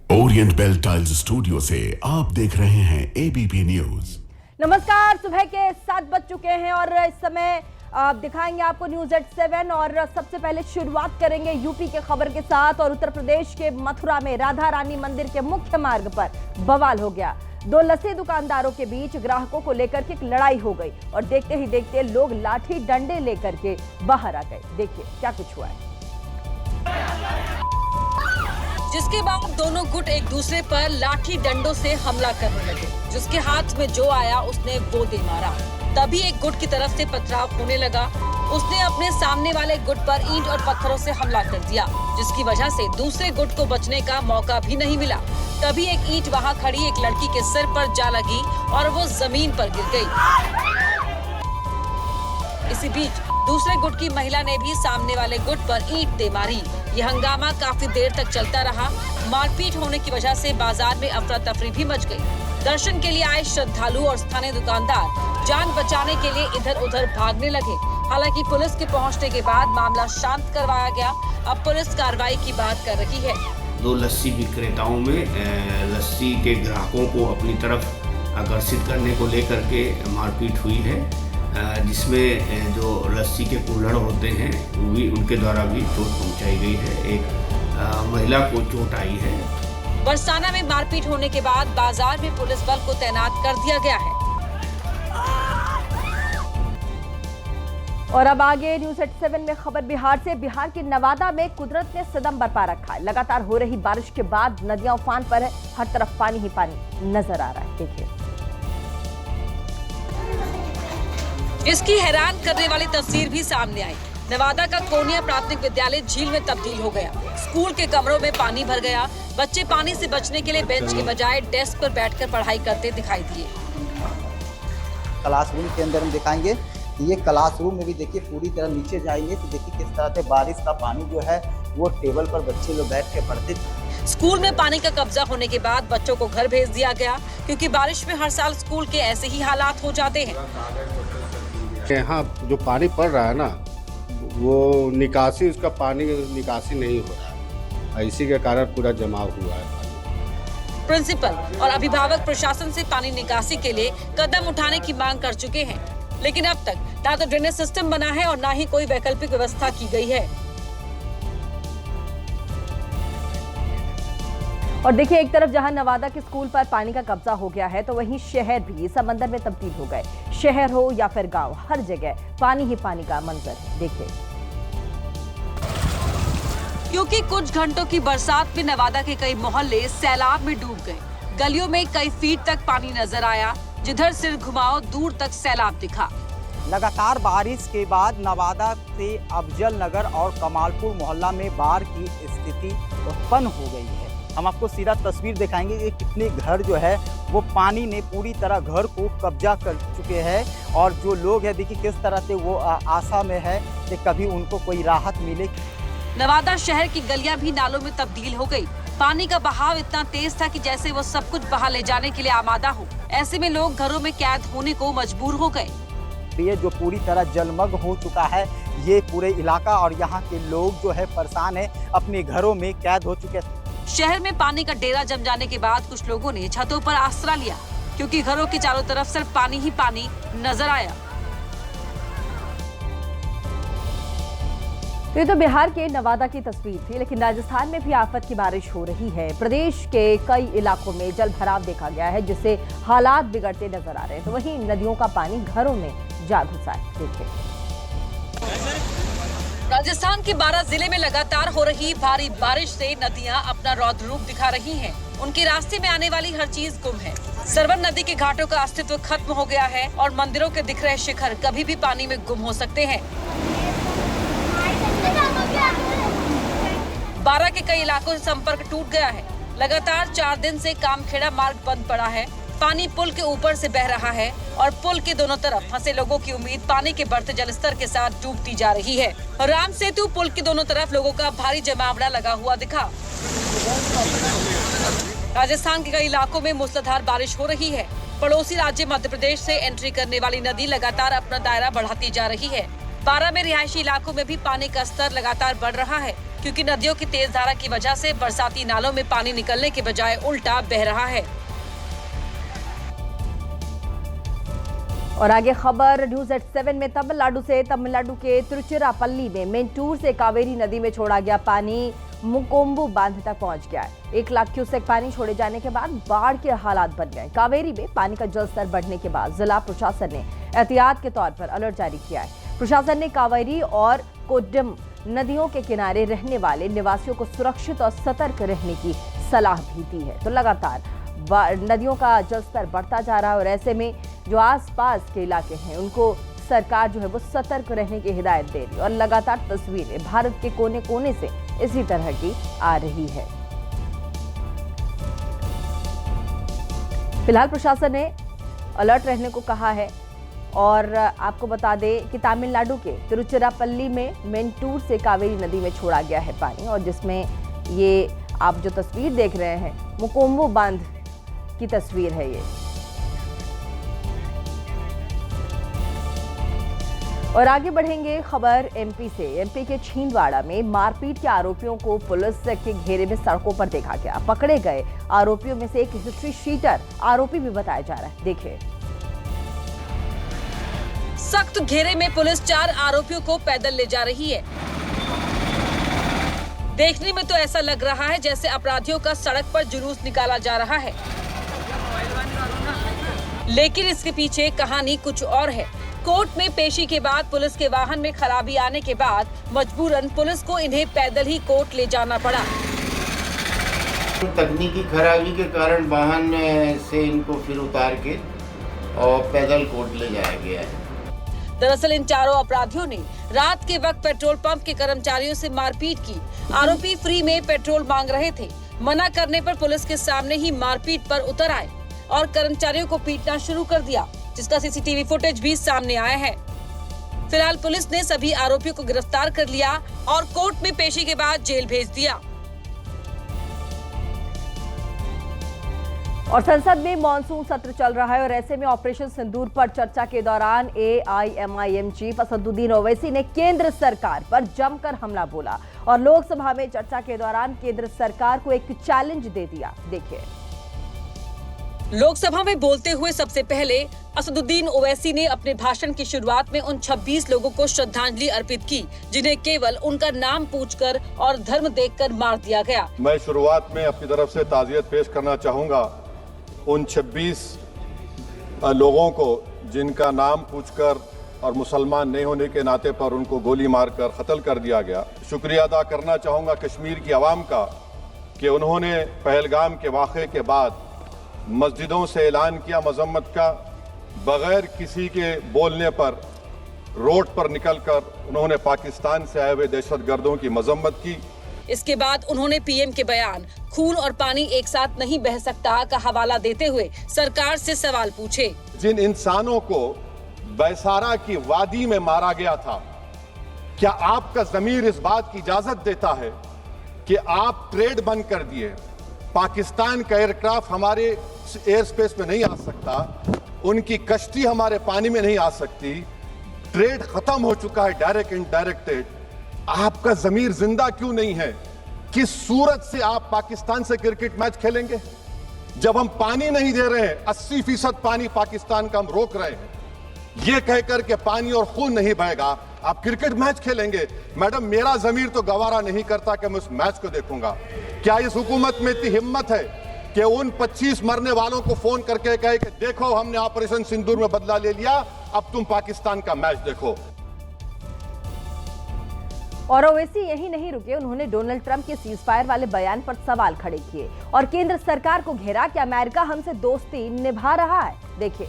Orient bell tiles studio से आप देख रहे हैं एबीपी न्यूज। नमस्कार, सुबह के 7 बज चुके हैं और इस समय दिखाएंगे आपको न्यूज एट 7 और सबसे पहले शुरुआत करेंगे यूपी के खबर के साथ। और उत्तर प्रदेश के मथुरा में राधा रानी मंदिर के मुख्य मार्ग पर बवाल हो गया। दो लस्सी दुकानदारों के बीच ग्राहकों को लेकर के एक लड़ाई हो गई और देखते ही देखते लोग लाठी डंडे लेकर के बाहर आ गए। देखिए क्या कुछ हुआ है। जिसके बाद दोनों गुट एक दूसरे पर लाठी डंडों से हमला करने लगे। जिसके हाथ में जो आया उसने वो दे मारा। तभी एक गुट की तरफ से पथराव होने लगा। उसने अपने सामने वाले गुट पर ईंट और पत्थरों से हमला कर दिया, जिसकी वजह से दूसरे गुट को बचने का मौका भी नहीं मिला। तभी एक ईंट वहां खड़ी एक लड़की के सिर पर जा लगी और वो जमीन पर गिर गई। इसी बीच दूसरे गुट की महिला ने भी सामने वाले गुट पर ईंट दे मारी। यह हंगामा काफी देर तक चलता रहा। मारपीट होने की वजह से बाजार में अफरा तफरी भी मच गई। दर्शन के लिए आए श्रद्धालु और स्थानीय दुकानदार जान बचाने के लिए इधर उधर भागने लगे। हालांकि पुलिस के पहुंचने के बाद मामला शांत करवाया गया। अब पुलिस कार्रवाई की बात कर रही है। दो लस्सी विक्रेताओं में लस्सी के ग्राहकों को अपनी तरफ आकर्षित करने को लेकर के मारपीट हुई है, जिसमें जो लस्सी के कुल्हड़ होते हैं वो भी उनके द्वारा भी चोट पहुंचाई गई है। एक महिला को चोट आई है। बरसाना में मारपीट होने के बाद बाजार में पुलिस बल को तैनात कर दिया गया है। और अब आगे न्यूज एट 7 में खबर बिहार से। बिहार के नवादा में कुदरत ने सदम बरपा रखा है। लगातार हो रही बारिश के बाद नदियां उफान पर है। हर तरफ पानी ही पानी नजर आ रहा है। देखिए इसकी हैरान करने वाली तस्वीर भी सामने आई। नवादा का कोनिया प्राथमिक विद्यालय झील में तब्दील हो गया। स्कूल के कमरों में पानी भर गया। बच्चे पानी से बचने के लिए बेंच के बजाय डेस्क पर बैठकर पढ़ाई करते दिखाई दिए। क्लासरूम के अंदर हम दिखाएंगे। ये क्लासरूम में भी देखिए पूरी तरह नीचे जाएंगे तो देखिए किस तरह से बारिश का पानी जो है वो टेबल पर बच्चे लोग बैठ के पढ़ते। स्कूल में पानी का कब्जा होने के बाद बच्चों को घर भेज दिया गया, क्योंकि बारिश में हर साल स्कूल के ऐसे ही हालात हो जाते हैं। यहाँ जो पानी पड़ रहा है ना, वो निकासी, उसका पानी निकासी नहीं हो रहा है। इसी के कारण पूरा जमाव हुआ है। प्रिंसिपल और अभिभावक प्रशासन से पानी निकासी के लिए कदम उठाने की मांग कर चुके हैं, लेकिन अब तक ना तो ड्रेनेज सिस्टम बना है और ना ही कोई वैकल्पिक व्यवस्था की गई है। और देखिए एक तरफ जहां नवादा के स्कूल पर पानी का कब्जा हो गया है, तो वहीं शहर भी समंदर में तब्दील हो गए। शहर हो या फिर गांव, हर जगह पानी ही पानी का मंजर है। देखिए क्योंकि कुछ घंटों की बरसात में नवादा के कई मोहल्ले सैलाब में डूब गए। गलियों में कई फीट तक पानी नजर आया। जिधर सिर घुमाओ दूर तक सैलाब दिखा। लगातार बारिश के बाद नवादा से अफजल नगर और कमालपुर मोहल्ला में बाढ़ की स्थिति उत्पन्न हो गई है। हम आपको सीधा तस्वीर दिखाएंगे कि कितने घर जो है वो पानी ने पूरी तरह घर को कब्जा कर चुके हैं। और जो लोग हैं देखिए किस तरह से वो आशा में है कि कभी उनको कोई राहत मिले। नवादा शहर की गलियां भी नालों में तब्दील हो गई। पानी का बहाव इतना तेज था कि जैसे वो सब कुछ बहा ले जाने के लिए आमादा हो। ऐसे में लोग घरों में कैद होने को मजबूर हो गए। ये जो पूरी तरह जलमग्न हो चुका है ये पूरे इलाका, और यहाँ के लोग जो है परेशान है, अपने घरों में कैद हो चुके हैं। शहर में पानी का डेरा जम जाने के बाद कुछ लोगों ने छतों पर आसरा लिया, क्योंकि घरों के चारों तरफ सिर्फ पानी ही पानी नजर आया। तो ये तो बिहार के नवादा की तस्वीर थी, लेकिन राजस्थान में भी आफत की बारिश हो रही है। प्रदेश के कई इलाकों में जल भराव देखा गया है, जिससे हालात बिगड़ते नजर आ रहे हैं। तो वहीं नदियों का पानी घरों में जा घुसा है। देखिए राजस्थान के 12 जिले में लगातार हो रही भारी बारिश से नदियां अपना रौद्र रूप दिखा रही हैं। उनके रास्ते में आने वाली हर चीज गुम है। सरवन नदी के घाटों का अस्तित्व खत्म हो गया है और मंदिरों के दिख रहे शिखर कभी भी पानी में गुम हो सकते हैं। 12 के कई इलाकों से संपर्क टूट गया है। लगातार 4 दिन से कामखेड़ा मार्ग बंद पड़ा है। पानी पुल के ऊपर से बह रहा है और पुल के दोनों तरफ फंसे लोगों की उम्मीद पानी के बढ़ते जलस्तर के साथ डूबती जा रही है। राम सेतु पुल के दोनों तरफ लोगों का भारी जमावड़ा लगा हुआ दिखा। राजस्थान के कई इलाकों में मूसलाधार बारिश हो रही है। पड़ोसी राज्य मध्य प्रदेश से एंट्री करने वाली नदी लगातार अपना दायरा बढ़ाती जा रही है। 12 में रिहायशी इलाकों में भी पानी का स्तर लगातार बढ़ रहा है। क्योंकि नदियों की तेज धारा की वजह से बरसाती नालों में पानी निकलने के बजाय उल्टा बह रहा है। और आगे खबर News@7 में तमिलनाडु के तिरुचिरापल्ली में मेंटूर से कावेरी नदी में छोड़ा गया पानी मुकोम्बू बांध तक पहुंच गया है। 1 लाख क्यूसेक पानी छोड़े जाने के बाद बाढ़ के हालात बन गए। कावेरी में पानी का जलस्तर बढ़ने के बाद जिला प्रशासन ने एहतियात के तौर पर अलर्ट जारी किया है। प्रशासन ने कावेरी और कोड्डम नदियों के किनारे रहने वाले निवासियों को सुरक्षित और सतर्क रहने की सलाह भी दी है। तो लगातार नदियों का जलस्तर बढ़ता जा रहा है और ऐसे में जो आसपास के इलाके हैं उनको सरकार जो है वो सतर्क रहने की हिदायत दे रही है। और लगातार तस्वीरें भारत के कोने कोने से इसी तरह की आ रही है। फिलहाल प्रशासन ने अलर्ट रहने को कहा है। और आपको बता दें कि तमिलनाडु के तिरुचिरापल्ली में मेंटूर से कावेरी नदी में छोड़ा गया है पानी, और जिसमें ये आप जो तस्वीर देख रहे हैं मुकोम्बू बांध की तस्वीर है ये। और आगे बढ़ेंगे खबर एमपी से। एमपी के छिंदवाड़ा में मारपीट के आरोपियों को पुलिस के घेरे में सड़कों पर देखा गया। पकड़े गए आरोपियों में से एक हिस्ट्री शीटर आरोपी भी बताया जा रहा है। देखिए। सख्त घेरे में पुलिस 4 आरोपियों को पैदल ले जा रही है। देखने में तो ऐसा लग रहा है जैसे अपराधियों का सड़क पर जुलूस निकाला जा रहा है, लेकिन इसके पीछे कहानी कुछ और है। कोर्ट में पेशी के बाद पुलिस के वाहन में खराबी आने के बाद मजबूरन पुलिस को इन्हें पैदल ही कोर्ट ले जाना पड़ा। तकनीकी खराबी के कारण वाहन से इनको फिर उतार के और पैदल कोर्ट ले जाया गया है। दरअसल इन चारों अपराधियों ने रात के वक्त पेट्रोल पंप के कर्मचारियों से मारपीट की। आरोपी फ्री में पेट्रोल मांग रहे थे। मना करने पर पुलिस के सामने ही मारपीट पर उतर आए और कर्मचारियों को पीटना शुरू कर दिया, जिसका सीसीटीवी फुटेज भी सामने आया है। फिलहाल पुलिस ने सभी आरोपियों को गिरफ्तार कर लिया और कोर्ट में पेशी के बाद जेल भेज दिया। और संसद में मॉनसून सत्र चल रहा है और ऐसे में ऑपरेशन सिंदूर पर चर्चा के दौरान AIMIM चीफ असदुद्दीन ओवैसी ने केंद्र सरकार पर जमकर हमला बोला और लोकसभा में चर्चा के दौरान केंद्र सरकार को एक चैलेंज दे दिया। देखिए। लोकसभा में बोलते हुए सबसे पहले असदुद्दीन ओवैसी ने अपने भाषण की शुरुआत में उन 26 लोगों को श्रद्धांजलि अर्पित की जिन्हें केवल उनका नाम पूछकर और धर्म देखकर मार दिया गया। मैं शुरुआत में अपनी तरफ से ताज़ियत पेश करना चाहूँगा उन 26 लोगों को जिनका नाम पूछकर और मुसलमान नहीं होने के नाते पर उनको गोली मारकर कत्ल कर दिया गया। शुक्रिया अदा करना चाहूँगा कश्मीर की आवाम का कि उन्होंने पहलगाम के वाक़े के बाद मस्जिदों से ऐलान किया मजम्मत का, बगैर किसी के बोलने पर रोड पर निकलकर उन्होंने पाकिस्तान से आए हुए दहशतगर्दों की मजम्मत की। इसके बाद उन्होंने पीएम के बयान खून और पानी एक साथ नहीं बह सकता का हवाला देते हुए सरकार से सवाल पूछे। जिन इंसानों को बैसारा की वादी में मारा गया था, क्या आपका ज़मीर इस बात की इजाजत देता है कि आप ट्रेड बंद कर दिए, पाकिस्तान का एयरक्राफ्ट हमारे एयर स्पेस में नहीं आ सकता, उनकी कश्ती हमारे पानी में नहीं आ सकती, ट्रेड खत्म हो चुका है डायरेक्ट इनडायरेक्टेड, आपका ज़मीर जिंदा क्यों नहीं है? किस सूरत से आप पाकिस्तान से क्रिकेट मैच खेलेंगे जब हम पानी नहीं दे रहे हैं? 80% पानी पाकिस्तान का हम रोक रहे हैं। ये कहकर के पानी और खून नहीं बहेगा, आप क्रिकेट मैच खेलेंगे? मैडम, मेरा ज़मीर तो गवारा नहीं करता कि मैं उस मैच को देखूंगा। क्या इस हुकूमत में इतनी हिम्मत है कि उन 25 मरने वालों को फोन करके कहे कि देखो हमने ऑपरेशन सिंदूर में बदला ले लिया, अब तुम पाकिस्तान का मैच देखो? और ओवैसी यही नहीं रुके, उन्होंने डोनाल्ड ट्रंप के सीज फायर वाले बयान पर सवाल खड़े किए और केंद्र सरकार को घेरा कि अमेरिका हमसे दोस्ती निभा रहा है। देखिए।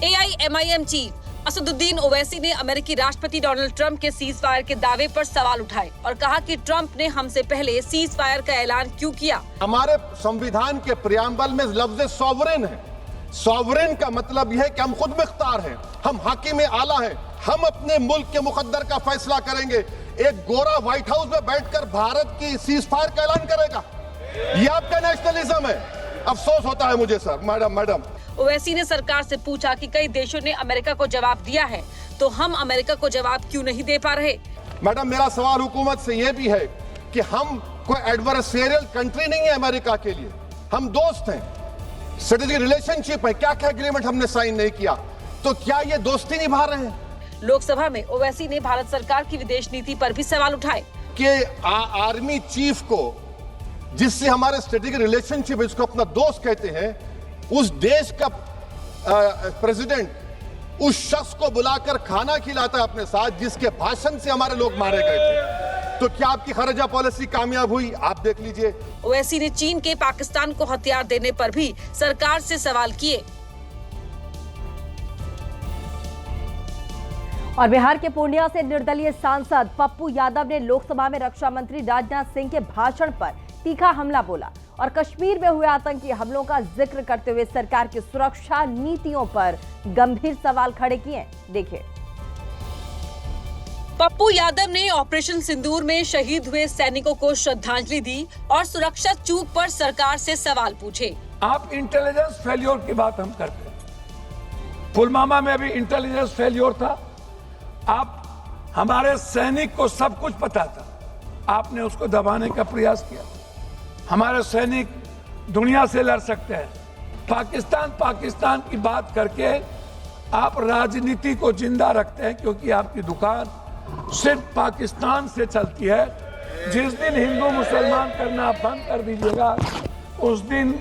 AIMIM चीफ असदुद्दीन ओवैसी ने अमेरिकी राष्ट्रपति डोनाल्ड ट्रंप के सीज फायर के दावे पर सवाल उठाए और कहा कि ट्रंप ने हमसे पहले सीज फायर का ऐलान क्यों किया? हमारे संविधान के प्रियम्बल में लफ्ज सॉवरेन है। सॉवरेन का मतलब यह है कि हम खुद मुख्तार हैं, हम हाकिम आला हैं, हम अपने मुल्क के मुकद्दर का फैसला करेंगे। एक गोरा व्हाइट हाउस में बैठकर भारत की सीज फायर का ऐलान करेगा? ये आपका नेशनलिज्म है। अफसोस होता है मुझे सर। मैडम ओवैसी ने सरकार से पूछा कि कई देशों ने अमेरिका को जवाब दिया है, तो हम अमेरिका को जवाब क्यों नहीं दे पा रहे? मैडम, मेरा सवाल हुकूमत से यह भी है कि हम कोई एडवर्सेरियल कंट्री नहीं है अमेरिका के लिए, हम दोस्त हैं, स्ट्रेटेजिक रिलेशनशिप है। क्या क्या एग्रीमेंट हमने साइन नहीं किया, तो क्या ये दोस्ती निभा रहे हैं? लोकसभा में ओवैसी ने भारत सरकार की विदेश नीति पर भी सवाल उठाए कि आर्मी चीफ को, जिससे हमारे स्ट्रेटेजिक रिलेशनशिप, इसको अपना दोस्त कहते हैं, उस देश का प्रेसिडेंट उस शख्स को बुलाकर खाना खिलाता है अपने साथ जिसके भाषण से हमारे लोग मारे गए थे। तो क्या आपकी खारजा पॉलिसी कामयाब हुई? आप देख लीजिए। ओवैसी ने चीन के पाकिस्तान को हथियार देने पर भी सरकार से सवाल किए। और बिहार के पूर्णिया से निर्दलीय सांसद पप्पू यादव ने लोकसभा में रक्षा मंत्री राजनाथ सिंह के भाषण पर तीखा हमला बोला और कश्मीर में हुए आतंकी हमलों का जिक्र करते हुए सरकार की सुरक्षा नीतियों पर गंभीर सवाल खड़े किए। देखिए। पप्पू यादव ने ऑपरेशन सिंदूर में शहीद हुए सैनिकों को श्रद्धांजलि दी और सुरक्षा चूक पर सरकार से सवाल पूछे। आप इंटेलिजेंस फेल्योर की बात हम करते हैं, पुलवामा में भी इंटेलिजेंस फेल्योर था। आप, हमारे सैनिक को सब कुछ पता था, आपने उसको दबाने का प्रयास किया। हमारे सैनिक दुनिया से लड़ सकते हैं। पाकिस्तान की बात करके आप राजनीति को जिंदा रखते हैं, क्योंकि आपकी दुकान सिर्फ पाकिस्तान से चलती है। जिस दिन हिंदू मुसलमान करना बंद कर दीजिएगा, उस दिन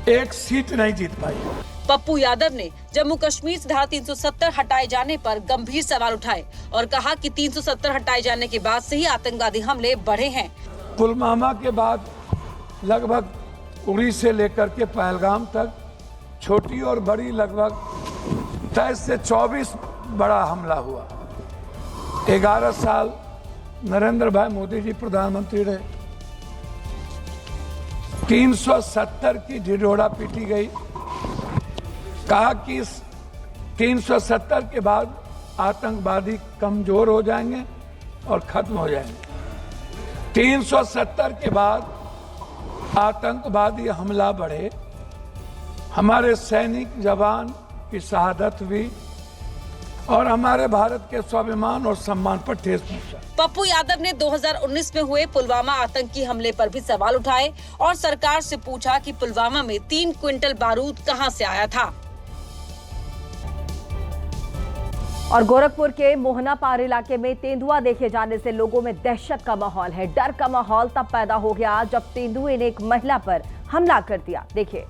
एक सीट नहीं जीत पाएगी। पप्पू यादव ने जम्मू कश्मीर से धारा 370 हटाए जाने पर गंभीर सवाल उठाए और कहा कि 370 हटाए जाने के बाद से ही आतंकवादी हमले बढ़े हैं। पुलवामा के बाद लगभग उड़ी से लेकर के पहलगाम तक छोटी और बड़ी लगभग 23 से 24 बड़ा हमला हुआ। 11 साल नरेंद्र भाई मोदी जी प्रधानमंत्री रहे। 370 की ढिढोरा पीटी गई। कहा कि 370 के बाद आतंकवादी कमजोर हो जाएंगे और खत्म हो जाएंगे। 370 के बाद आतंकवादी हमला बढ़े, हमारे सैनिक जवान की शहादत हुई और हमारे भारत के स्वाभिमान और सम्मान पर ठेस पहुंचा। पप्पू यादव ने 2019 में हुए पुलवामा आतंकी हमले पर भी सवाल उठाए और सरकार से पूछा कि पुलवामा में 3 क्विंटल बारूद कहां से आया था। और गोरखपुर के मोहनापार इलाके में तेंदुआ देखे जाने से लोगों में दहशत का माहौल है। डर का माहौल तब पैदा हो गया जब तेंदुए ने एक महिला पर हमला कर दिया। देखिए।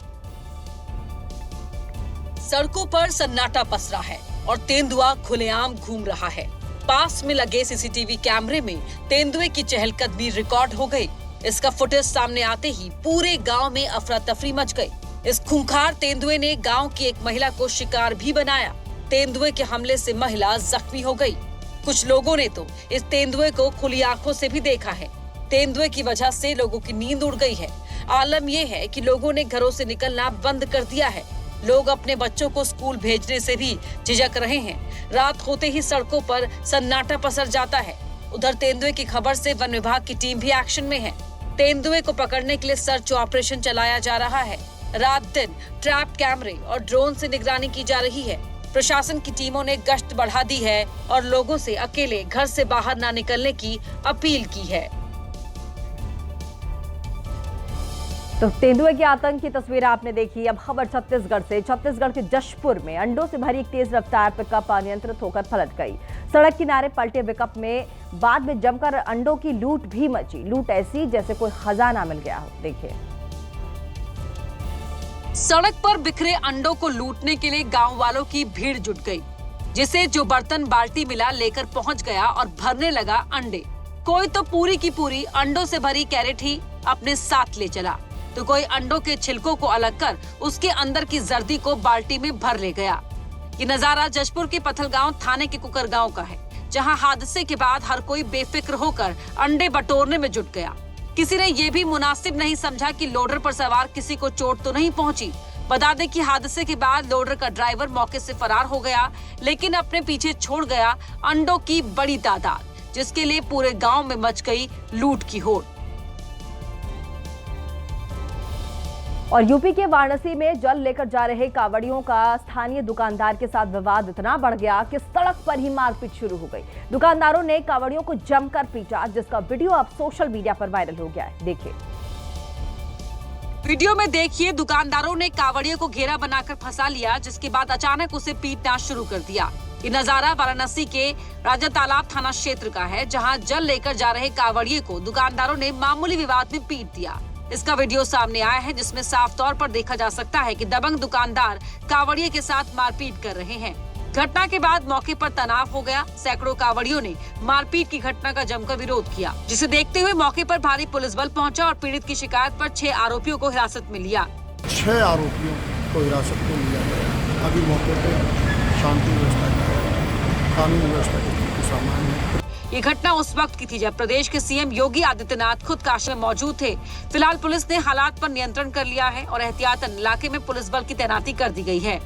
सड़कों पर सन्नाटा पसरा है और तेंदुआ खुलेआम घूम रहा है। पास में लगे सीसीटीवी कैमरे में तेंदुए की चहलकदमी रिकॉर्ड हो गई। इसका फुटेज सामने आते ही पूरे गांव में अफरा तफरी मच गई। इस खूंखार तेंदुए ने गांव की एक महिला को शिकार भी बनाया। तेंदुए के हमले से महिला जख्मी हो गई। कुछ लोगों ने तो इस तेंदुए को खुली आंखों से भी देखा है। तेंदुए की वजह से लोगों की नींद उड़ गई है। आलम यह है कि लोगों ने घरों से निकलना बंद कर दिया है। लोग अपने बच्चों को स्कूल भेजने से भी झिझक रहे हैं। रात होते ही सड़कों पर सन्नाटा पसर जाता है। उधर तेंदुए की खबर से वन विभाग की टीम भी एक्शन में है। तेंदुए को पकड़ने के लिए सर्च ऑपरेशन चलाया जा रहा है। रात दिन ट्रैप कैमरे और ड्रोन से निगरानी की जा रही है। प्रशासन की टीमों ने गश्त बढ़ा दी है और लोगों से अकेले घर से बाहर न निकलने की अपील की है। तो तेंदुए के आतंक की तस्वीर आपने देखी। अब खबर छत्तीसगढ़ से। छत्तीसगढ़ के जशपुर में अंडों से भरी एक तेज रफ्तार पिकअप अनियंत्रित होकर पलट गई। सड़क किनारे पलटे पिकअप में बाद में जमकर अंडों की लूट भी मची। लूट ऐसी जैसे कोई खजाना मिल गया हो। देखिए। सड़क पर बिखरे अंडों को लूटने के लिए गांव वालों की भीड़ जुट गई, जिसे जो बर्तन बाल्टी मिला लेकर पहुंच गया और भरने लगा अंडे। कोई तो पूरी की पूरी अंडों से भरी कैरेट ही अपने साथ ले चला, तो कोई अंडों के छिलकों को अलग कर उसके अंदर की जर्दी को बाल्टी में भर ले गया। ये नजारा जशपुर के पथलगांव थाने के कुकर गांव का है, जहां हादसे के बाद हर कोई बेफिक्र होकर अंडे बटोरने में जुट गया। किसी ने ये भी मुनासिब नहीं समझा कि लोडर पर सवार किसी को चोट तो नहीं पहुंची। बता दें कि हादसे के बाद लोडर का ड्राइवर मौके से फरार हो गया, लेकिन अपने पीछे छोड़ गया अंडों की बड़ी तादाद, जिसके लिए पूरे गांव में मच गई लूट की होड़। और यूपी के वाराणसी में जल लेकर जा रहे कांवड़ियों का स्थानीय दुकानदार के साथ विवाद इतना बढ़ गया कि सड़क पर ही मारपीट शुरू हो गई। दुकानदारों ने कांवड़ियों को जमकर पीटा, जिसका वीडियो अब सोशल मीडिया पर वायरल हो गया है। देखिए वीडियो में देखिए, दुकानदारों ने कांवड़ियों को घेरा बनाकर फंसा लिया, जिसके बाद अचानक उसे पीटना शुरू कर दिया। ये नजारा वाराणसी के राजा तालाब थाना क्षेत्र का है, जहां जल लेकर जा रहे कांवड़िये को दुकानदारों ने मामूली विवाद में पीट दिया। इसका वीडियो सामने आया है, जिसमें साफ तौर पर देखा जा सकता है कि दबंग दुकानदार कांवड़िये के साथ मारपीट कर रहे हैं। घटना के बाद मौके पर तनाव हो गया। सैकड़ों कांवड़ियों ने मारपीट की घटना का जमकर विरोध किया, जिसे देखते हुए मौके पर भारी पुलिस बल पहुंचा और पीड़ित की शिकायत पर 6 आरोपियों को हिरासत में लिया। 6 आरोपियों को हिरासत में लिया गया। अभी मौके पर शांति व्यवस्था कानून व्यवस्था की स्थिति सामान्य है। ये घटना उस वक्त की थी जब प्रदेश के सीएम योगी आदित्यनाथ खुद काशी में मौजूद थे। फिलहाल पुलिस ने हालात पर नियंत्रण कर लिया है और एहतियातन इलाके में पुलिस बल की तैनाती कर दी गई है।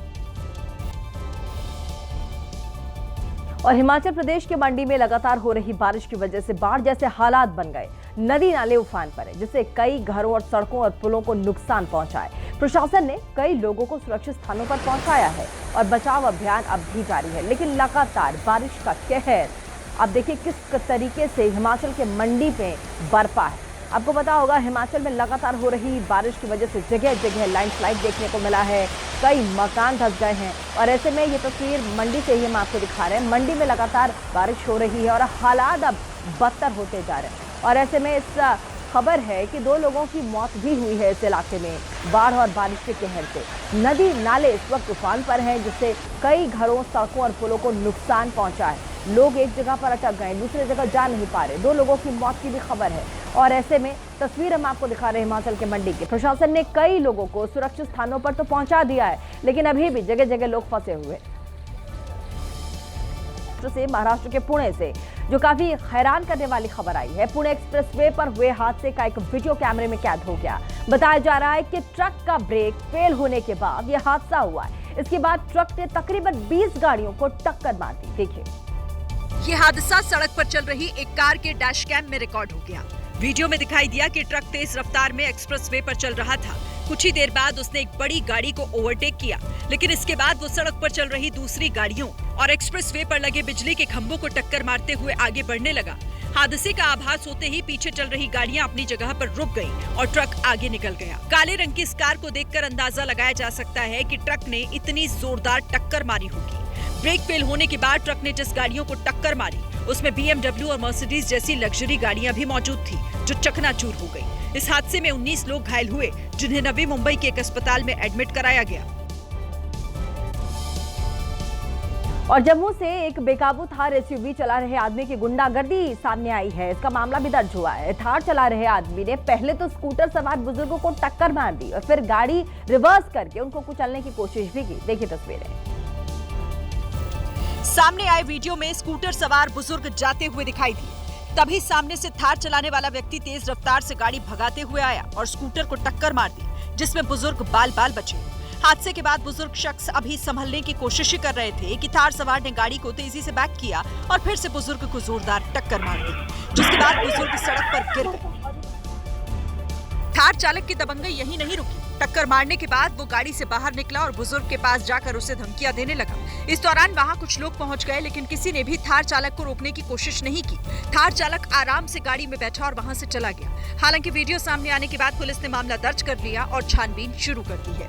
और हिमाचल प्रदेश के मंडी में लगातार हो रही बारिश की वजह से बाढ़ जैसे हालात बन गए। नदी नाले उफान पर है, जिससे कई घरों और सड़कों और पुलों को नुकसान पहुंचा है। प्रशासन ने कई लोगों को सुरक्षित स्थानों पर पहुंचाया है और बचाव अभियान अब भी जारी है, लेकिन लगातार बारिश का कहर अब देखिए किस तरीके से हिमाचल के मंडी पे बरपा है। आपको पता होगा, हिमाचल में लगातार हो रही बारिश की वजह से जगह जगह लैंडस्लाइड देखने को मिला है, कई मकान धंस गए हैं। और ऐसे में ये तस्वीर मंडी से ही हम आपको दिखा रहे हैं। मंडी में लगातार बारिश हो रही है और हालात अब बदतर होते जा रहे हैं। और ऐसे में इस खबर है कि 2 लोगों की मौत भी हुई है इस इलाके में बाढ़ और बारिश के कहर से। नदी नाले इस वक्त उफान पर हैं, जिससे कई घरों, सड़कों और पुलों को नुकसान पहुंचा है। लोग एक जगह पर अटक गए, दूसरी जगह जा नहीं पा रहे। 2 लोगों की मौत की भी खबर है। और ऐसे में तस्वीर हम आपको दिखा रहे हैं हिमाचल के मंडी की। प्रशासन ने कई लोगों को सुरक्षित स्थानों पर तो पहुंचा दिया है, लेकिन अभी भी जगह जगह लोग फंसे हुए। महाराष्ट्र के पुणे से जो काफी हैरान करने वाली खबर आई है। पुणे एक्सप्रेसवे पर हुए हादसे का एक वीडियो कैमरे में कैद हो गया। बताया जा रहा है कि ट्रक का ब्रेक फेल होने के बाद यह हादसा हुआ है। इसके बाद ट्रक ने तकरीबन 20 गाड़ियों को टक्कर मार दी। देखिए, ये हादसा सड़क पर चल रही एक कार के डैश कैम में रिकॉर्ड हो गया। वीडियो में दिखाई दिया कि ट्रक तेज रफ्तार में एक्सप्रेसवे पर चल रहा था। कुछ ही देर बाद उसने एक बड़ी गाड़ी को ओवरटेक किया, लेकिन इसके बाद वो सड़क पर चल रही दूसरी गाड़ियों और एक्सप्रेसवे पर लगे बिजली के खंभों को टक्कर मारते हुए आगे बढ़ने लगा। हादसे का आभास होते ही पीछे चल रही गाड़ियां अपनी जगह पर रुक गईं और ट्रक आगे निकल गया। काले रंग की इस कार को देखकर अंदाजा लगाया जा सकता है कि ट्रक ने इतनी जोरदार टक्कर मारी होगी। ब्रेक फेल होने के बाद ट्रक ने जिस गाड़ियों को टक्कर मारी, उसमें BMW और मर्सिडीज जैसी लग्जरी गाड़ियां भी मौजूद थी, जो चकनाचूर हो गई। इस हादसे में 19 लोग घायल हुए, जिन्हें नवी मुंबई के एक अस्पताल में एडमिट कराया गया। और जम्मू से एक बेकाबू थार SUV चला रहे आदमी की गुंडागर्दी सामने आई है। इसका मामला भी दर्ज हुआ है। थार चला रहे आदमी ने पहले तो स्कूटर सवार बुजुर्गों को टक्कर मार दी और फिर गाड़ी रिवर्स करके उनको कुचलने की कोशिश भी की। देखिए तस्वीरें। सामने आए वीडियो में स्कूटर सवार बुजुर्ग जाते हुए दिखाई दिए। तभी सामने से थार चलाने वाला व्यक्ति तेज रफ्तार से गाड़ी भगाते हुए आया और स्कूटर को टक्कर मार दी, जिसमें बुजुर्ग बाल बाल बचे। हादसे के बाद बुजुर्ग शख्स अभी संभलने की कोशिश कर रहे थे कि थार सवार ने गाड़ी को तेजी से बैक किया और फिर से बुजुर्ग को जोरदार टक्कर मार दी, जिसके बाद बुजुर्ग सड़क पर गिर गए। थार चालक की दबंगई यहीं नहीं रुकी। टक्कर मारने के बाद वो गाड़ी से बाहर निकला और बुजुर्ग के पास जाकर उसे धमकियां देने लगा। इस दौरान वहां कुछ लोग पहुंच गए, लेकिन किसी ने भी थार चालक को रोकने की कोशिश नहीं की। थार चालक आराम से गाड़ी में बैठा और वहां से चला गया। हालांकि वीडियो सामने आने के बाद पुलिस ने मामला दर्ज कर लिया और छानबीन शुरू कर दी है।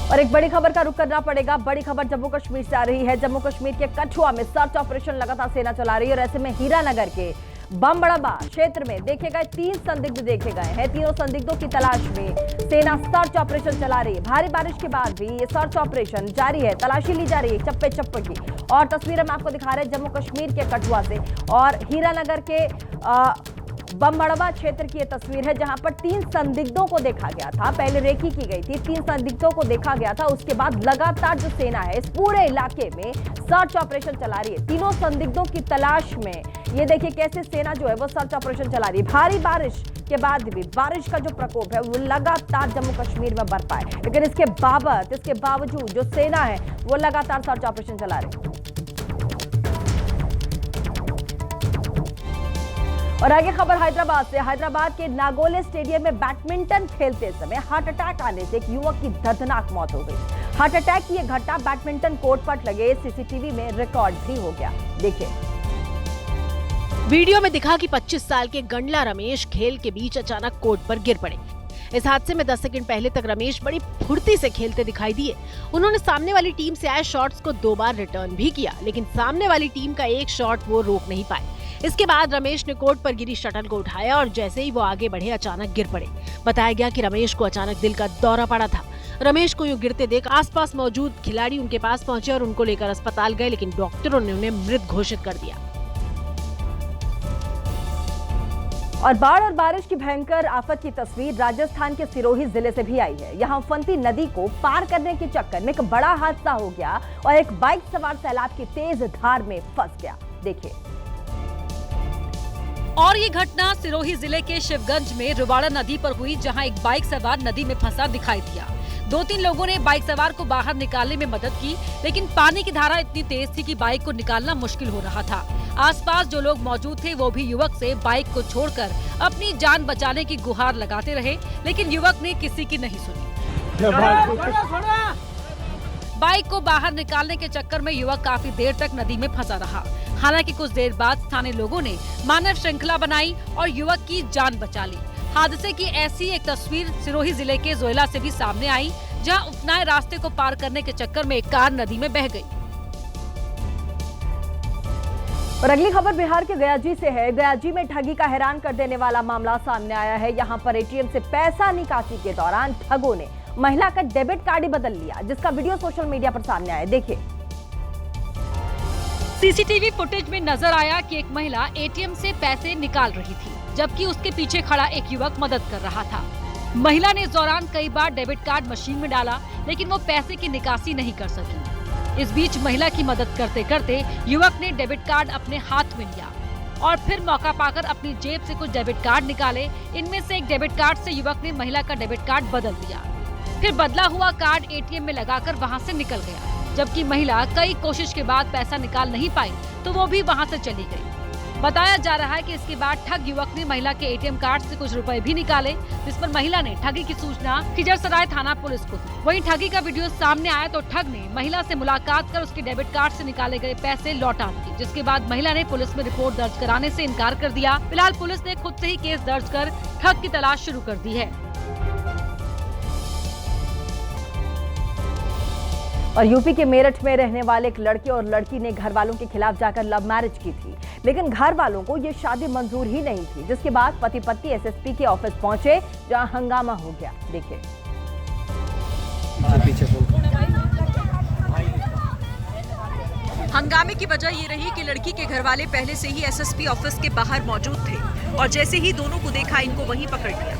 और एक बड़ी खबर का रुख करना पड़ेगा। बड़ी खबर जम्मू कश्मीर से आ रही है। जम्मू कश्मीर के कठुआ में सर्च ऑपरेशन लगातार सेना चला रही है और ऐसे में हीरानगर के बमबड़बा क्षेत्र में देखे गए 3 संदिग्ध देखे गए हैं। तीनों संदिग्धों की तलाश में सेना सर्च ऑपरेशन चला रही है। भारी बारिश के बाद भी ये सर्च ऑपरेशन जारी है। तलाशी ली जा रही है चप्पे चप्पे की। और तस्वीर हम आपको दिखा रहे हैं जम्मू कश्मीर के कठुआ से और हीरानगर के बमबड़बा क्षेत्र की ये तस्वीर है, जहां पर 3 संदिग्धों को देखा गया था। पहले रेकी की गई थी, 3 संदिग्धों को देखा गया था। उसके बाद लगातार जो सेना है इस पूरे इलाके में सर्च ऑपरेशन चला रही है। तीनों संदिग्धों की तलाश में ये देखिए कैसे सेना जो है वो सर्च ऑपरेशन चला रही है। भारी बारिश के बाद भी बारिश का जो प्रकोप है वो लगातार जम्मू कश्मीर में बरपा है, लेकिन इसके बावजूद जो सेना है वो लगातार सर्च ऑपरेशन चला रही है। और आगे खबर हैदराबाद से। हैदराबाद के नागोले स्टेडियम में बैडमिंटन खेलते समय हार्ट अटैक आने से एक युवक की दर्दनाक मौत हो गई। हार्ट अटैक की यह घटना बैडमिंटन कोर्ट पर लगे सीसीटीवी में रिकॉर्ड भी हो गया। देखिए वीडियो में दिखा कि 25 साल के गंडला रमेश खेल के बीच अचानक कोर्ट पर गिर पड़े। इस हादसे में 10 सेकंड पहले तक रमेश बड़ी फुर्ती से खेलते दिखाई दिए। उन्होंने सामने वाली टीम से आए शॉट्स को 2 बार रिटर्न भी किया, लेकिन सामने वाली टीम का एक शॉट वो रोक नहीं पाए। इसके बाद रमेश ने कोर्ट पर गिरी शटल को उठाया और जैसे ही वो आगे बढ़े अचानक गिर पड़े। बताया गया कि रमेश को अचानक दिल का दौरा पड़ा था। रमेश को यूं गिरते देख आसपास मौजूद खिलाड़ी उनके पास पहुंचे और उनको लेकर अस्पताल गए, लेकिन डॉक्टरों ने उन्हें मृत घोषित कर दिया। और बाढ़ और बारिश की भयंकर आफत की तस्वीर राजस्थान के सिरोही जिले से भी आई है। यहाँ फंती नदी को पार करने के चक्कर में एक बड़ा हादसा हो गया और एक बाइक सवार सैलाब की तेज धार में फंस गया। देखिए। और ये घटना सिरोही जिले के शिवगंज में रुवाड़ा नदी पर हुई, जहां एक बाइक सवार नदी में फंसा दिखाई दिया। 2-3 लोगों ने बाइक सवार को बाहर निकालने में मदद की, लेकिन पानी की धारा इतनी तेज थी कि बाइक को निकालना मुश्किल हो रहा था। आसपास जो लोग मौजूद थे वो भी युवक से बाइक को छोड़कर अपनी जान बचाने की गुहार लगाते रहे, लेकिन युवक ने किसी की नहीं सुनी। बाइक को बाहर निकालने के चक्कर में युवक काफी देर तक नदी में फंसा रहा। हालांकि कुछ देर बाद स्थानीय लोगों ने मानव श्रृंखला बनाई और युवक की जान बचा ली। हादसे की ऐसी एक तस्वीर सिरोही जिले के जोयला से भी सामने आई, जहां उपनाए रास्ते को पार करने के चक्कर में एक कार नदी में बह गई। और अगली खबर बिहार के गयाजी से है। गयाजी में ठगी का हैरान कर देने वाला मामला सामने आया है। यहाँ पर एटीएम से पैसा निकासी के दौरान ठगों ने महिला का डेबिट कार्ड ही बदल लिया, जिसका वीडियो सोशल मीडिया पर सामने आया। देखिए। सीसीटीवी फुटेज में नजर आया कि एक महिला एटीएम से पैसे निकाल रही थी, जबकि उसके पीछे खड़ा एक युवक मदद कर रहा था। महिला ने इस दौरान कई बार डेबिट कार्ड मशीन में डाला, लेकिन वो पैसे की निकासी नहीं कर सकी। इस बीच महिला की मदद करते करते युवक ने डेबिट कार्ड अपने हाथ में लिया और फिर मौका पाकर अपनी जेब से कुछ डेबिट कार्ड निकाले। इनमें से एक डेबिट कार्ड से युवक ने महिला का डेबिट कार्ड बदल दिया, फिर बदला हुआ कार्ड एटीएम में लगाकर वहां से निकल गया। जबकि महिला कई कोशिश के बाद पैसा निकाल नहीं पाई तो वो भी वहां से चली गई। बताया जा रहा है कि इसके बाद ठग युवक ने महिला के एटीएम कार्ड से कुछ रुपए भी निकाले, जिस पर महिला ने ठगी की सूचना खिजरसराय थाना पुलिस को दी। वहीं ठगी का वीडियो सामने आया तो ठग ने महिला से मुलाकात कर उसके डेबिट कार्ड से निकाले गए पैसे लौटा दिए, जिसके बाद महिला ने पुलिस में रिपोर्ट दर्ज कराने से इनकार कर दिया। फिलहाल पुलिस ने खुद से ही केस दर्ज कर ठग की तलाश शुरू कर दी है। और यूपी के मेरठ में रहने वाले एक लड़के और लड़की ने घर वालों के खिलाफ जाकर लव मैरिज की थी, लेकिन घर वालों को ये शादी मंजूर ही नहीं थी, जिसके बाद पति पत्नी एसएसपी के ऑफिस पहुंचे, जहां हंगामा हो गया। देखिए। हंगामे की वजह ये रही कि लड़की के घर वाले पहले से ही एसएसपी ऑफिस के बाहर मौजूद थे और जैसे ही दोनों को देखा इनको वहीं पकड़ लिया।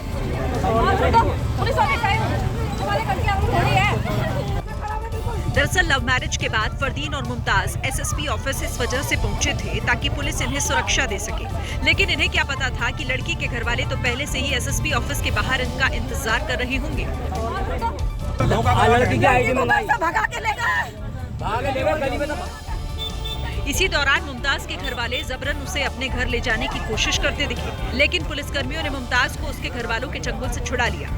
दरअसल लव मैरिज के बाद फरदीन और मुमताज एसएसपी ऑफिस इस वजह से पहुंचे थे ताकि पुलिस इन्हें सुरक्षा दे सके, लेकिन इन्हें क्या पता था कि लड़की के घर वाले तो पहले से ही एसएसपी ऑफिस के बाहर इनका इंतजार कर रहे होंगे। इसी दौरान मुमताज के घर वाले जबरन उसे अपने घर ले जाने की कोशिश करते दिखे, लेकिन पुलिसकर्मियों ने मुमताज को उसके घर वालों के चंगुल से छुड़ा लिया।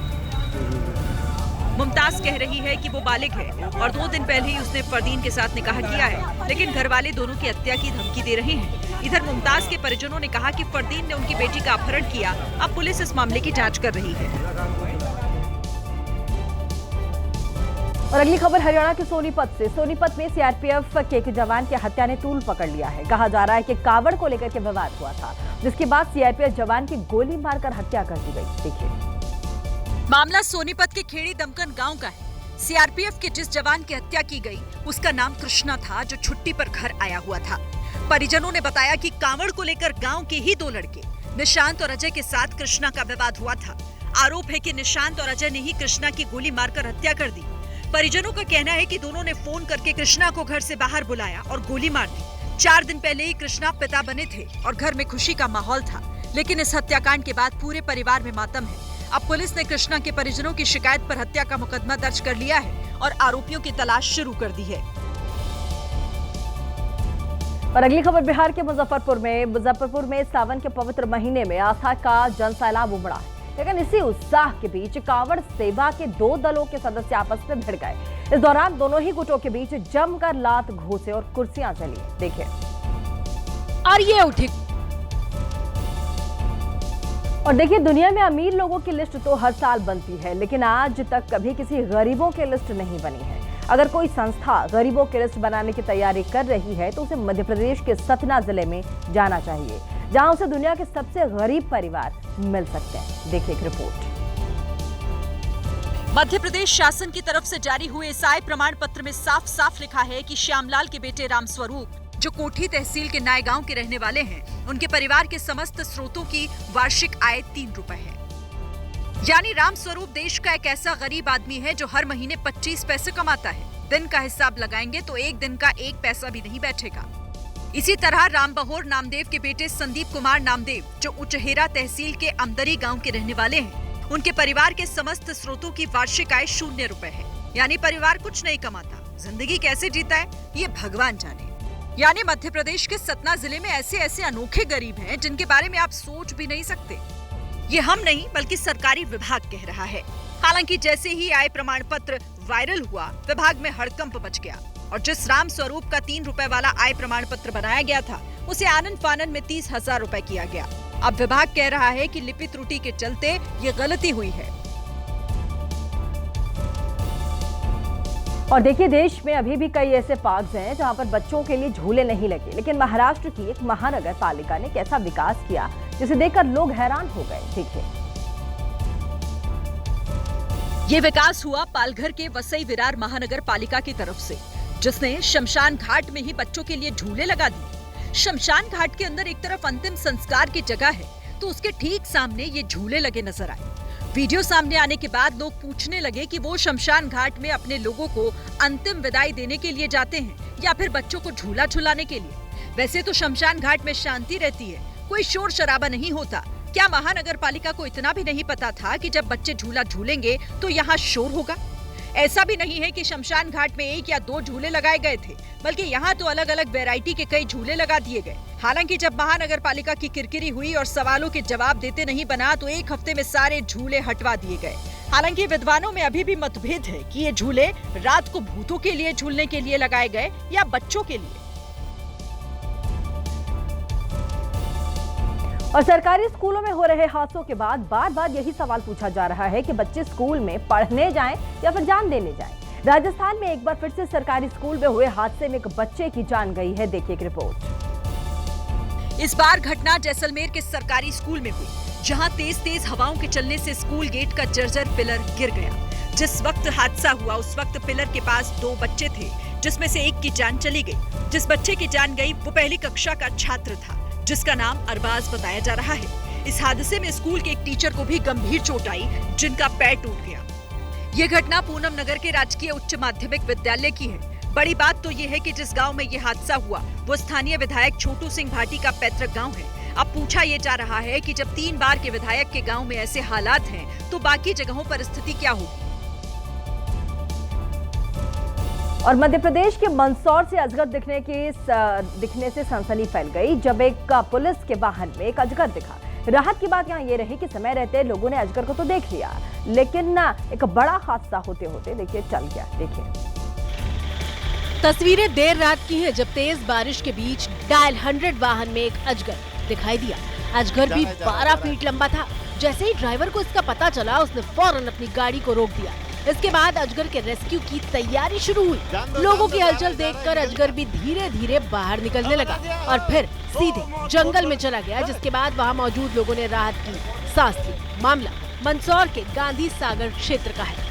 मुमताज कह रही है कि वो बालिग है और 2 दिन पहले ही उसने फरदीन के साथ निकाह किया है, लेकिन घर वाले दोनों की हत्या की धमकी दे रहे हैं। इधर मुमताज के परिजनों ने कहा कि फरदीन ने उनकी बेटी का अपहरण किया। अब पुलिस इस मामले की जांच कर रही है। और अगली खबर हरियाणा के सोनीपत से। सोनीपत में सीआरपीएफ के एक जवान की हत्या ने तूल पकड़ लिया है। कहा जा रहा है कि कावड़ को लेकर के विवाद हुआ था, जिसके बाद सीआरपीएफ जवान की गोली मारकर हत्या कर दी गई। देखिए। मामला सोनीपत के खेड़ी दमकन गांव का है। सीआरपीएफ के जिस जवान की हत्या की गई उसका नाम कृष्णा था, जो छुट्टी पर घर आया हुआ था। परिजनों ने बताया कि कांवड़ को लेकर गांव के ही 2 लड़के निशांत और अजय के साथ कृष्णा का विवाद हुआ था। आरोप है कि निशांत और अजय ने ही कृष्णा की गोली मारकर हत्या कर दी। परिजनों का कहना है कि दोनों ने फोन करके कृष्णा को घर से बाहर बुलाया और गोली मार दी। 4 दिन पहले ही कृष्णा पिता बने थे और घर में खुशी का माहौल था, लेकिन इस हत्याकांड के बाद पूरे परिवार में मातम है। अब पुलिस ने कृष्णा के परिजनों की शिकायत पर हत्या का मुकदमा दर्ज कर लिया है और आरोपियों की तलाश शुरू कर दी है। और अगली खबर बिहार के मुजफ्फरपुर में सावन के पवित्र महीने में आस्था का जनसैलाब उमड़ा है। लेकिन इसी उत्साह के बीच कांवड़ सेवा के 2 दलों के सदस्य आपस में भिड़ गए। इस दौरान दोनों ही गुटों के बीच जमकर लात घूंसे और कुर्सियां चली। देखिए और ये उठी। और देखिए, दुनिया में अमीर लोगों की लिस्ट तो हर साल बनती है, लेकिन आज तक कभी किसी गरीबों की लिस्ट नहीं बनी है। अगर कोई संस्था गरीबों की लिस्ट बनाने की तैयारी कर रही है तो उसे मध्य प्रदेश के सतना जिले में जाना चाहिए, जहां उसे दुनिया के सबसे गरीब परिवार मिल सकते हैं। देखिए एक रिपोर्ट। मध्य प्रदेश शासन की तरफ से जारी हुए इस आय प्रमाण पत्र में साफ साफ लिखा है कि श्यामलाल के बेटे रामस्वरूप, जो कोठी तहसील के नायगांव के रहने वाले हैं, उनके परिवार के समस्त स्रोतों की वार्षिक आय 3 रुपए है। यानी रामस्वरूप देश का एक ऐसा गरीब आदमी है जो हर महीने 25 पैसे कमाता है। दिन का हिसाब लगाएंगे तो एक दिन का 1 पैसा भी नहीं बैठेगा। इसी तरह रामबहोर नामदेव के बेटे संदीप कुमार नामदेव, जो उचहेरा तहसील के अमदरी गांव के रहने वाले हैं, उनके परिवार के समस्त स्रोतों की वार्षिक आय 0 रुपए है। यानी परिवार कुछ नहीं कमाता, जिंदगी कैसे जीता है ये भगवान जाने। यानी मध्य प्रदेश के सतना जिले में ऐसे ऐसे अनोखे गरीब हैं जिनके बारे में आप सोच भी नहीं सकते। ये हम नहीं बल्कि सरकारी विभाग कह रहा है। हालांकि जैसे ही आय प्रमाण पत्र वायरल हुआ, विभाग में हड़कंप मच गया और जिस राम स्वरूप का 3 रुपए वाला आय प्रमाण पत्र बनाया गया था, उसे आनन फानन में 30,000 रुपए किया गया। अब विभाग कह रहा है कि लिपि त्रुटि के चलते ये गलती हुई है। और देखिए, देश में अभी भी कई ऐसे पार्क हैं जहां पर बच्चों के लिए झूले नहीं लगे, लेकिन महाराष्ट्र की एक महानगर पालिका ने कैसा विकास किया जिसे देखकर लोग हैरान हो गए। देखिए, ये विकास हुआ पालघर के वसई विरार महानगर पालिका की तरफ से, जिसने शमशान घाट में ही बच्चों के लिए झूले लगा दिए। शमशान घाट के अंदर एक तरफ अंतिम संस्कार की जगह है, तो उसके ठीक सामने ये झूले लगे नजर आए। वीडियो सामने आने के बाद लोग पूछने लगे कि वो शमशान घाट में अपने लोगों को अंतिम विदाई देने के लिए जाते हैं या फिर बच्चों को झूला झुलाने के लिए। वैसे तो शमशान घाट में शांति रहती है, कोई शोर शराबा नहीं होता। क्या महानगर पालिका को इतना भी नहीं पता था कि जब बच्चे झूला झूलेंगे तो यहाँ शोर होगा? ऐसा भी नहीं है कि शमशान घाट में 1 या 2 झूले लगाए गए थे, बल्कि यहाँ तो अलग अलग वैरायटी के कई झूले लगा दिए गए। हालांकि जब महानगर पालिका की किरकिरी हुई और सवालों के जवाब देते नहीं बना, तो 1 हफ्ते में सारे झूले हटवा दिए गए। हालांकि विद्वानों में अभी भी मतभेद है कि ये झूले रात को भूतों के लिए झूलने के लिए लगाए गए या बच्चों के लिए। और सरकारी स्कूलों में हो रहे हादसों के बाद बार बार यही सवाल पूछा जा रहा है कि बच्चे स्कूल में पढ़ने जाएं या फिर जान देने जाएं। राजस्थान में एक बार फिर से सरकारी स्कूल में हुए हादसे में एक बच्चे की जान गई है। देखिए एक रिपोर्ट। इस बार घटना जैसलमेर के सरकारी स्कूल में हुई, जहां तेज तेज हवाओं के चलने से स्कूल गेट का जर्जर पिलर गिर गया। जिस वक्त हादसा हुआ उस वक्त पिलर के पास 2 बच्चे थे, जिसमें से एक की जान चली गई। जिस बच्चे की जान गई वो पहली कक्षा का छात्र था, जिसका नाम अरबाज बताया जा रहा है। इस हादसे में स्कूल के एक टीचर को भी गंभीर चोट आई, जिनका पैर टूट गया। ये घटना पूनम नगर के राजकीय उच्च माध्यमिक विद्यालय की है। बड़ी बात तो ये है कि जिस गांव में ये हादसा हुआ वो स्थानीय विधायक छोटू सिंह भाटी का पैतृक गांव है। अब पूछा ये जा रहा है कि जब 3 बार के विधायक के गांव में ऐसे हालात हैं, तो बाकी जगहों पर स्थिति क्या होगी? और मध्य प्रदेश के मंदसौर से अजगर दिखने से सनसनी फैल गई जब एक पुलिस के वाहन में एक अजगर दिखा। राहत की बात यहाँ ये रही कि समय रहते लोगों ने अजगर को तो देख लिया, लेकिन एक बड़ा हादसा होते होते देखिए चल गया। देखिए तस्वीरें देर रात की है, जब तेज बारिश के बीच डायल 100 वाहन में एक अजगर दिखाई दिया। अजगर भी 12 फीट लंबा था। जैसे ही ड्राइवर को इसका पता चला, उसने फौरन अपनी गाड़ी को रोक दिया। इसके बाद अजगर के रेस्क्यू की तैयारी शुरू हुई। लोगों की हलचल देखकर अजगर भी धीरे धीरे बाहर निकलने लगा और फिर सीधे जंगल में चला गया, जिसके बाद वहां मौजूद लोगों ने राहत की सांस ली। मामला मंदसौर के गांधी सागर क्षेत्र का है।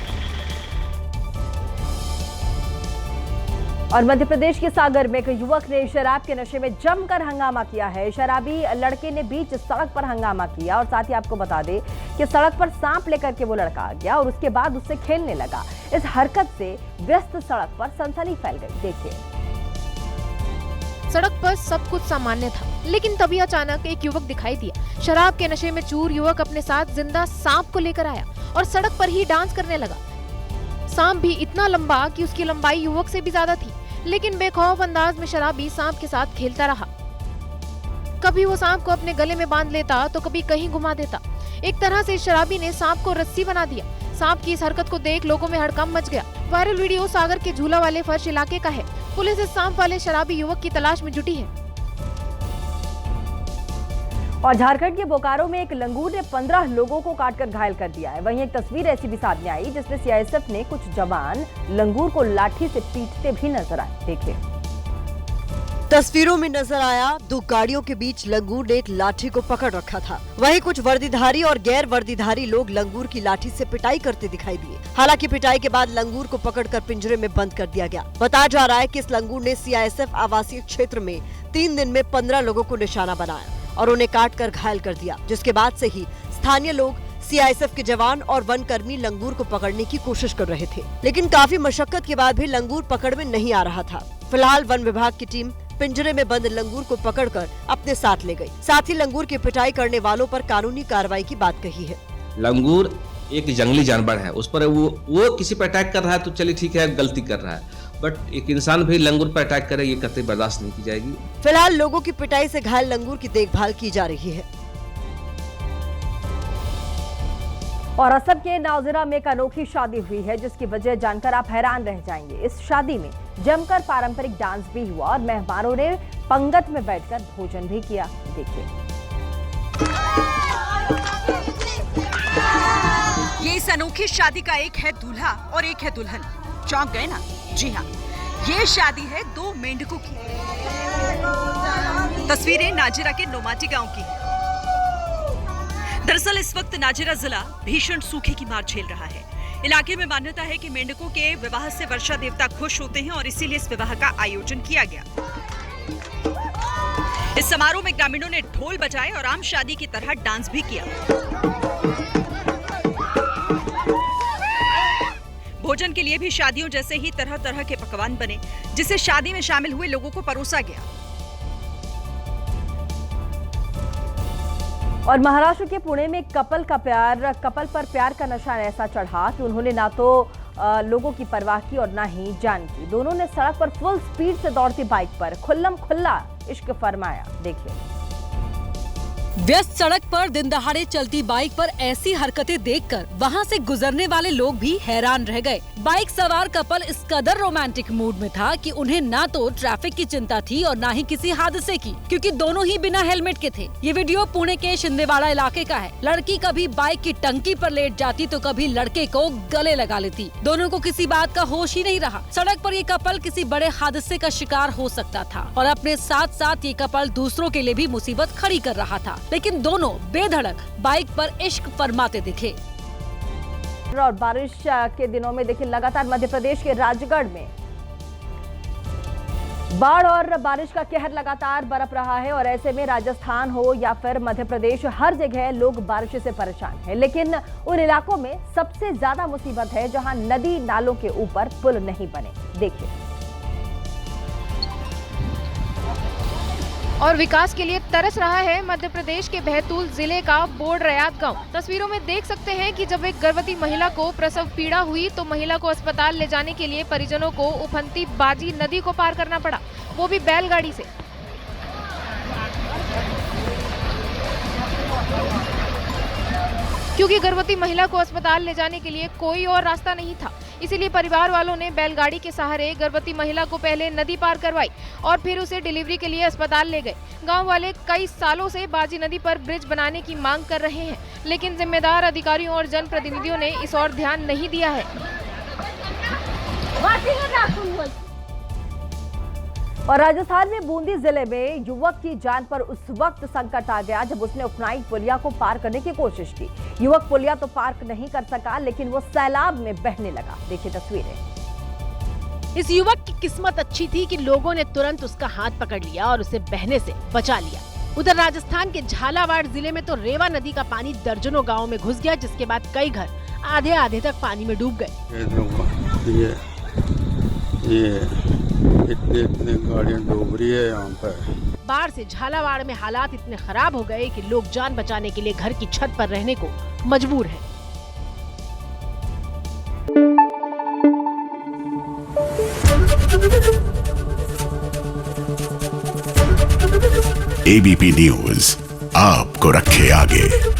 और मध्य प्रदेश के सागर में एक युवक ने शराब के नशे में जमकर हंगामा किया है। शराबी लड़के ने बीच सड़क पर हंगामा किया और साथ ही आपको बता दें कि सड़क पर सांप लेकर के वो लड़का आ गया और उसके बाद उससे खेलने लगा। इस हरकत से व्यस्त सड़क पर सनसनी फैल गई। देखिए, सड़क पर सब कुछ सामान्य था, लेकिन तभी अचानक एक युवक दिखाई दिया। शराब के नशे में चूर युवक अपने साथ जिंदा सांप को लेकर आया और सड़क पर ही डांस करने लगा। सांप भी इतना लंबा कि उसकी लंबाई युवक से भी ज्यादा थी। लेकिन बेखौफ अंदाज में शराबी सांप के साथ खेलता रहा। कभी वो सांप को अपने गले में बांध लेता तो कभी कहीं घुमा देता। एक तरह से शराबी ने सांप को रस्सी बना दिया। सांप की इस हरकत को देख लोगों में हड़कंप मच गया। वायरल वीडियो सागर के झूला वाले फर्श इलाके का है। पुलिस इस सांप वाले शराबी युवक की तलाश में जुटी है। और झारखंड के बोकारो में एक लंगूर ने 15 लोगों को काटकर घायल कर दिया है। वहीं एक तस्वीर ऐसी भी सामने आई जिसमें सीआईएसएफ ने कुछ जवान लंगूर को लाठी से पीटते भी नजर आए। देखिए तस्वीरों में नजर आया 2 गाड़ियों के बीच लंगूर ने एक लाठी को पकड़ रखा था। वहीं कुछ वर्दीधारी और गैर वर्दीधारी लोग लंगूर की लाठी से पिटाई करते दिखाई दिए। हालांकि पिटाई के बाद लंगूर को पकड़कर पिंजरे में बंद कर दिया गया। बताया जा रहा है कि इस लंगूर ने सीआईएसएफ आवासीय क्षेत्र में 3 दिन में 15 लोगों को निशाना बनाया और उन्हें काट कर घायल कर दिया, जिसके बाद से ही स्थानीय लोग, सीआईएसएफ के जवान और वन कर्मी लंगूर को पकड़ने की कोशिश कर रहे थे, लेकिन काफी मशक्कत के बाद भी लंगूर पकड़ में नहीं आ रहा था। फिलहाल वन विभाग की टीम पिंजरे में बंद लंगूर को पकड़कर अपने साथ ले गई। साथ ही लंगूर की पिटाई करने वालों पर कानूनी कार्रवाई की बात कही है। लंगूर एक जंगली जानवर है, उस पर वो किसी पर अटैक कर रहा है तो चलिए ठीक है, गलती कर रहा है, बट एक इंसान भी लंगूर पर अटैक करे ये कतई बर्दाश्त नहीं की जाएगी। फिलहाल लोगों की पिटाई से घायल लंगूर की देखभाल की जा रही है। और असम के नाउजिरा में एक अनोखी शादी हुई है जिसकी वजह जानकर आप हैरान रह जाएंगे। इस शादी में जमकर पारंपरिक डांस भी हुआ और मेहमानों ने पंगत में बैठकर भोजन भी किया। देखिए ये इस अनोखी शादी का एक है दूल्हा और एक है दुल्हन। चौंक गए ना? जी हाँ, ये शादी है 2 मेंढकों की। तस्वीरें नाजिरा के नोमाटी गांव की है। दरअसल इस वक्त नाजिरा जिला भीषण सूखे की मार झेल रहा है। इलाके में मान्यता है कि मेंढकों के विवाह से वर्षा देवता खुश होते हैं और इसीलिए इस विवाह का आयोजन किया गया। इस समारोह में ग्रामीणों ने ढोल बजाए और आम शादी की तरह डांस भी किया। भोजन के लिए भी शादियों जैसे ही तरह तरह के पकवान बने, जिसे शादी में शामिल हुए लोगों को परोसा गया। और महाराष्ट्र के पुणे में कपल पर प्यार का नशा ऐसा चढ़ा कि उन्होंने ना तो लोगों की परवाह की और ना ही जान की। दोनों ने सड़क पर फुल स्पीड से दौड़ती बाइक पर खुल्लम खुल्ला इश्क फरमाया। देखिए व्यस्त सड़क पर दिन दहाड़े चलती बाइक पर ऐसी हरकतें देखकर वहां से गुजरने वाले लोग भी हैरान रह गए। बाइक सवार कपल इस कदर रोमांटिक मूड में था कि उन्हें ना तो ट्रैफिक की चिंता थी और ना ही किसी हादसे की, क्योंकि दोनों ही बिना हेलमेट के थे। ये वीडियो पुणे के शिंदेवाड़ा इलाके का है। लड़की कभी बाइक की टंकी पर लेट जाती तो कभी लड़के को गले लगा लेती। दोनों को किसी बात का होश ही नहीं रहा। सड़क पर ये कपल किसी बड़े हादसे का शिकार हो सकता था और अपने साथ साथ ये कपल दूसरों के लिए भी मुसीबत खड़ी कर रहा था, लेकिन दोनों बेधड़क बाइक पर इश्क फरमाते दिखे। और बारिश के दिनों में देखिए लगातार मध्य प्रदेश के राजगढ़ में बाढ़ और बारिश का कहर लगातार बरप रहा है और ऐसे में राजस्थान हो या फिर मध्य प्रदेश, हर जगह लोग बारिश से परेशान हैं। लेकिन उन इलाकों में सबसे ज्यादा मुसीबत है जहां नदी नालों के ऊपर पुल नहीं बने। देखिए और विकास के लिए तरस रहा है मध्य प्रदेश के बैतूल जिले का बोर्ड रयात गांव। तस्वीरों में देख सकते हैं कि जब एक गर्भवती महिला को प्रसव पीड़ा हुई तो महिला को अस्पताल ले जाने के लिए परिजनों को उफनती बाजी नदी को पार करना पड़ा, वो भी बैलगाड़ी से। क्योंकि गर्भवती महिला को अस्पताल ले जाने के लिए कोई और रास्ता नहीं था, इसीलिए परिवार वालों ने बैलगाड़ी के सहारे गर्भवती महिला को पहले नदी पार करवाई और फिर उसे डिलीवरी के लिए अस्पताल ले गए। गांव वाले कई सालों से बाजी नदी पर ब्रिज बनाने की मांग कर रहे हैं, लेकिन जिम्मेदार अधिकारियों और जनप्रतिनिधियों ने इस ओर ध्यान नहीं दिया है। और राजस्थान में बूंदी जिले में युवक की जान पर उस वक्त संकट आ गया जब उसने उपनाइट पुलिया को पार करने की कोशिश की। युवक पुलिया तो पार नहीं कर सका, लेकिन वो सैलाब में बहने लगा। देखिए तस्वीरें। इस युवक की किस्मत अच्छी थी कि लोगों ने तुरंत उसका हाथ पकड़ लिया और उसे बहने से बचा लिया। उधर राजस्थान के झालावाड़ जिले में तो रेवा नदी का पानी दर्जनों गाँव में घुस गया, जिसके बाद कई घर आधे आधे तक पानी में डूब गए। इतनी गाड़ियाँ डूब रही है यहाँ पर। बाढ़ से झालावाड़ में हालात इतने खराब हो गए कि लोग जान बचाने के लिए घर की छत पर रहने को मजबूर हैं। एबीपी न्यूज आपको रखे आगे।